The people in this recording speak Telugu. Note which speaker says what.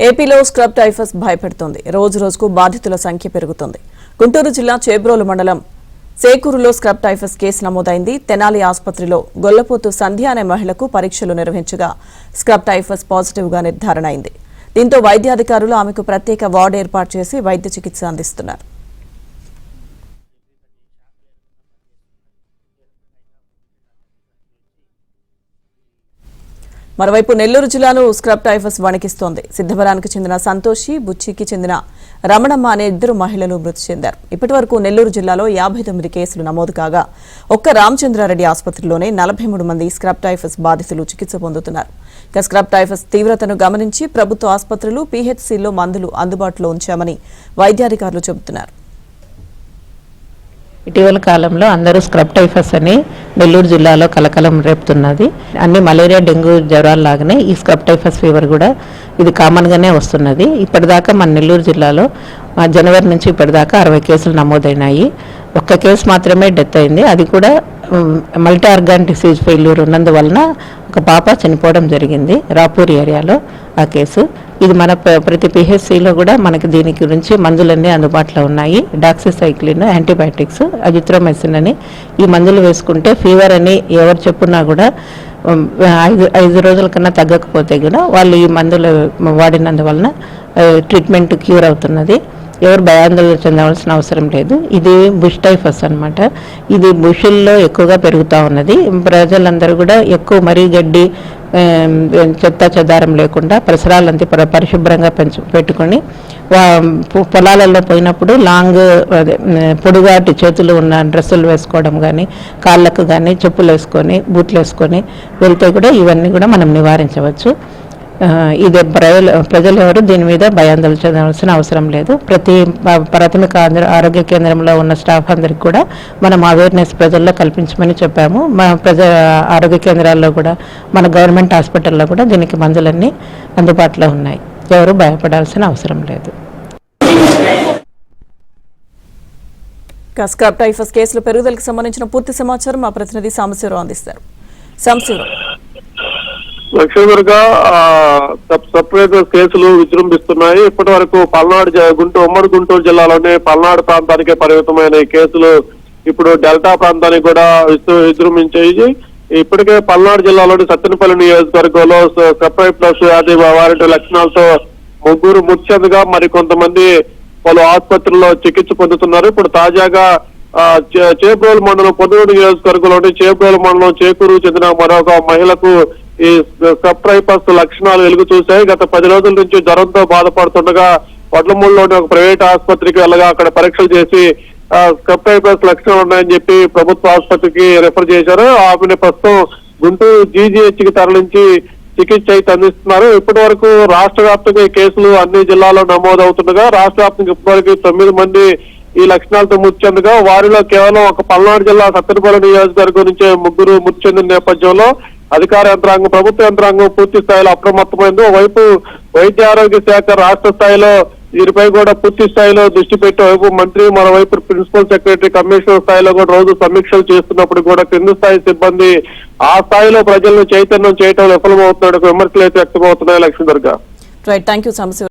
Speaker 1: ఏపీలో స్క్రబ్ టైఫస్ భయపెడుతోంది. రోజు రోజుకు బాధితుల సంఖ్య పెరుగుతోంది. గుంటూరు జిల్లా చేబ్రోలు మండలం సేకూరులో స్క్రబ్ టైఫస్ కేసు నమోదైంది. తెనాలి ఆసుపత్రిలో గొల్లపోతు సంధ్య అనే మహిళకు పరీక్షలు నిర్వహించగా స్క్రబ్ టైఫస్ పాజిటివ్ గా నిర్ధారణ అయింది. దీంతో వైద్యాధికారులు ఆమెకు ప్రత్యేక వార్డు ఏర్పాటు చేసి వైద్య చికిత్స అందిస్తున్నారు. మరోవైపు నెల్లూరు జిల్లాను స్క్రబ్ టైఫస్ వణికిస్తోంది. సిద్ధవరానికి చెందిన సంతోషి, బుచ్చికి చెందిన రమణమ్మ అనే 2 మహిళలు మృతి చెందారు. ఇప్పటి వరకు నెల్లూరు జిల్లాలో 59 కేసులు నమోదు కాగా ఒక్క రామచంద్రారెడ్డి ఆసుపత్రిలోనే 43 మంది స్క్రబ్ టైఫస్ బాధితులు చికిత్స పొందుతున్నారు. ఇక స్క్రబ్ టైఫస్ తీవ్రతను గమనించి ప్రభుత్వ ఆసుపత్రులు, పీహెచ్సీల్లో మందులు అందుబాటులో ఉంచామని వైద్యాధికారులు చెబుతున్నారు.
Speaker 2: ఇటీవల కాలంలో అందరూ స్క్రబ్ టైఫస్ అని నెల్లూరు జిల్లాలో కలకలం రేపుతున్నది. అన్ని మలేరియా, డెంగ్యూ జ్వరాల్లాగానే ఈ స్క్రబ్ టైఫస్ ఫీవర్ కూడా ఇది కామన్గానే వస్తున్నది. ఇప్పటిదాకా మన నెల్లూరు జిల్లాలో జనవరి నుంచి ఇప్పటిదాకా 60 కేసులు నమోదైనాయి. ఒక్క కేసు మాత్రమే డెత్ అయింది. అది కూడా మల్టీ ఆర్గాన్ డిసీజ్ ఫెయిల్యూర్ ఉన్నందువలన ఒక పాప చనిపోవడం జరిగింది రాపూర్ ఏరియాలో ఆ కేసు. ఇది మన ప్రతి పిహెచ్సిలో కూడా మనకి దీని గురించి మందులన్నీ అందుబాటులో ఉన్నాయి. డాక్సిసైక్లిన్, యాంటీబయాటిక్స్, అజిత్రోమైసిన్ అని ఈ మందులు వేసుకుంటే ఫీవర్ అని ఎవరు చెప్పున్నా కూడా 5 రోజుల కన్నా తగ్గకపోతే కూడా వాళ్ళు ఈ మందులు వాడినందువలన ట్రీట్మెంట్ క్యూర్ అవుతున్నది. ఎవరు భయాందోళన చెందవలసిన అవసరం లేదు. ఇది బుష్ టైఫస్ అనమాట. ఇది బుషుల్లో ఎక్కువగా పెరుగుతూ ఉన్నది. ప్రజలందరూ కూడా ఎక్కువ మరీ గడ్డి, చెత్త చెదారం లేకుండా పరిసరాలంతా పరిశుభ్రంగా పెట్టుకొని పొలాలలో పోయినప్పుడు లాంగ్ పొడుగాటి చేతులు ఉన్న డ్రెస్సులు వేసుకోవడం కానీ, కాళ్ళకు కానీ చెప్పులు వేసుకొని, బూట్లు వేసుకొని వెళ్తే కూడా ఇవన్నీ కూడా మనం నివారించవచ్చు. ఇది ప్రజలు ఎవరు దీని మీద భయాందోళన చెందాల్సిన అవసరం లేదు. ప్రతి ప్రాథమిక ఆరోగ్య కేంద్రంలో ఉన్న స్టాఫ్ అందరికి కూడా మనం అవేర్నెస్ ప్రజల్లో కల్పించమని చెప్పాము. ఆరోగ్య కేంద్రాల్లో కూడా, మన గవర్నమెంట్ హాస్పిటల్లో కూడా దీనికి మందులన్నీ అందుబాటులో ఉన్నాయి. ఎవరు భయపడాల్సిన అవసరం లేదు.
Speaker 1: స్క్రబ్ టైఫస్ కేసుల పెరుగుదలకు సంబంధించిన పూర్తి సమాచారం మా ప్రతినిధి సాంబశివరావు అందిస్తారు. సాంబశివరావు,
Speaker 3: లక్ష్మీవర్గ సపరేట్ కేసులు విజృంభిస్తున్నాయి. ఇప్పటి వరకు ఉమ్మడి గుంటూరు జిల్లాలోనే పల్నాడు ప్రాంతానికే పరిమితమైన ఈ కేసులు ఇప్పుడు డెల్టా ప్రాంతానికి కూడా విజృంభించాయి. ఇప్పటికే పల్నాడు జిల్లాలోని సత్తెనపల్లి నియోజకవర్గంలో సెపరేట్ వ్యాధి వారి లక్షణాలతో 3 మృతి చెందగా మరి కొంతమంది పలు ఆసుపత్రుల్లో చికిత్స పొందుతున్నారు. ఇప్పుడు తాజాగా చేబ్రోలు మండలం పొదూరు నియోజకవర్గంలోని చేబ్రోలు మండలం చేకూరు చెందిన మరొక మహిళకు ఈ స్క్రబ్ టైఫస్ లక్షణాలు వెలుగు చూశాయి. గత 10 రోజుల నుంచి జ్వరంతో బాధపడుతుండగా వడ్లమూడిలోని ఒక ప్రైవేట్ ఆసుపత్రికి వెళ్ళగా అక్కడ పరీక్షలు చేసి స్క్రబ్ టైఫస్ లక్షణాలు ఉన్నాయని చెప్పి ప్రభుత్వ ఆసుపత్రికి రిఫర్ చేశారు. ఆమెను ప్రస్తుతం గుంటూరు GGH కి తరలించి చికిత్స అయితే అందిస్తున్నారు. ఇప్పటి వరకు రాష్ట్ర వ్యాప్తంగా ఈ కేసులు అన్ని జిల్లాల్లో నమోదవుతుండగా రాష్ట్ర వ్యాప్తంగా ఇప్పటివరకు 9 మంది ఈ లక్షణాలతో మృతి చెందగా వారిలో కేవలం ఒక పల్నాడు జిల్లా సత్తెనపల్లి నియోజకవర్గం నుంచే 3 మృతి చెందిన నేపథ్యంలో అధికార యంత్రాంగం, ప్రభుత్వ యంత్రాంగం పూర్తి స్థాయిలో అప్రమత్తమైంది. ఒకవైపు వైద్య ఆరోగ్య శాఖ రాష్ట్ర స్థాయిలో దీనిపై కూడా పూర్తి స్థాయిలో దృష్టి పెట్టి వైపు మంత్రి, మరోవైపు ప్రిన్సిపల్ సెక్రటరీ, కమిషనర్ స్థాయిలో కూడా రోజు సమీక్షలు చేస్తున్నప్పుడు కూడా కింది స్థాయి సిబ్బంది ఆ స్థాయిలో ప్రజలను చైతన్యం చేయడం విఫలమవుతున్నాడు విమర్శలు అయితే వ్యక్తమవుతున్నాయి. లక్ష్మీదుర్గ.
Speaker 1: Right, thank you Sambasivarao.